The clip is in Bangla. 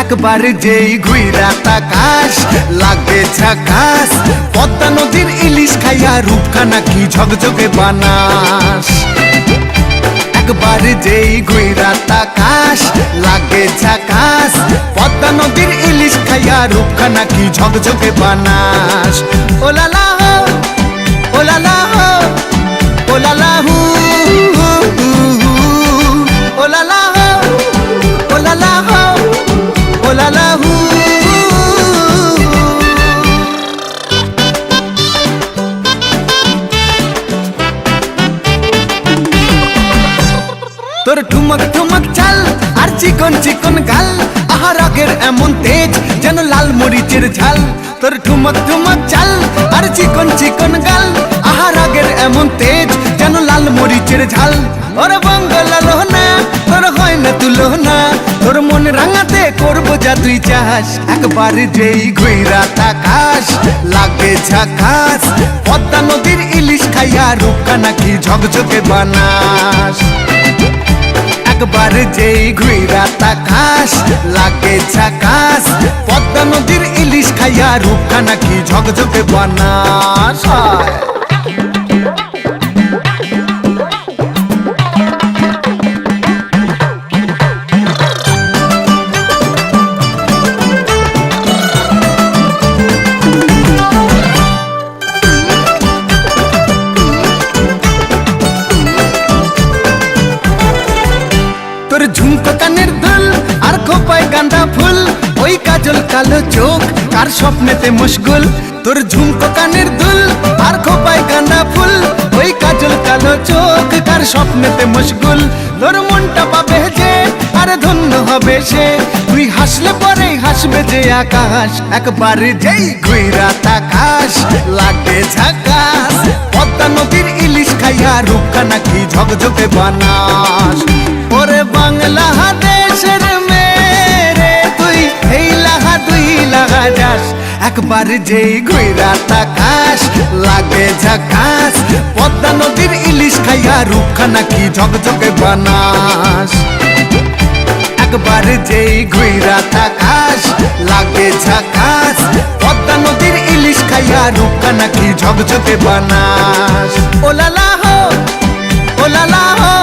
একবার যেই ঘুইরা তাকাস লাগে ঝাকাস, পদ্মা নদীর ইলিশ খাইয়া রূপখানা কি ঝকঝকে বানাস। একবার যেই ঘুইরা তাকাস লাগে ঝাকাস, পদ্মা নদীর ইলিশ খাইয়া রূপখানা কি ঝকঝকে বানাস। ও লালা হো, ও লালা হো, ও লালা হু, ও লালা হো, ও লালা হো, ও লালা হু। তোর ঠুমক ঠুমক চাল আর চিকন চিকন গাল, আহা রাগের এমন তেজ যেন লাল মরিচের ঝাল। তোর ঠুমক ঠুমক চাল আর চিকন চিকন গাল, আহা রাগের এমন তেজ যেন লাল মরিচের ঝাল। ওর বঙ্গলা লোহনা তোর হয় না তুলনা, তোর মন রাঙাতে করবো যা তুই চাস। একবার যেই ঘুইরা তাকাস লাগে ঝাকাস, পদ্মা নদীর ইলিশ খাইয়া রূপখানা কি ঝকঝকে বানাস। একবার যেই ঘুইরা তাকাস লাগে ঝাকাস, পদ্মা নদীর ইলিশ খাইয়া রূপখানা কি ঝকঝকে বানাস। তোর ঝুমকো কানের দুল আর খোপায় গাঁদা ফুল, ওই কাজল কালো চোখ কার স্বপ্নেতে মুশগুল। তোর ঝুমকো কানের দুল আর খোপায় গাঁদা ফুল, ওই কাজল কালো চোখ কার স্বপ্নেতে মুশগুল। তোর মনটা পাবে যে আর ধন্য হবে সে, তুই হাসলে পরেই হাসবে যে আকাশ। একবার যেই ঘুইরা তাকাস লাগে ঝাকাস, পদ্মা নদীর ইলিশ খাইয়া রূপখানা কি ঝকঝকে বানাস। ওরে বাংলা দেশের মেরে তুই এই লাহা দুই লাগা যাস। একবার যেই ঘুইরা তাকাস লাগে ঝাকাস, পদ্মা নদীর ইলিশ খাইয়া রূপখানা কি ঝকঝকে বানাস। একবার যেই ঘুইরা তাকাস লাগে ঝাকাস, পদ্মা নদীর ইলিশ খাইয়া রূপখানা কি ঝকঝকে বানাস। ও লালা হো, ও লালা হো,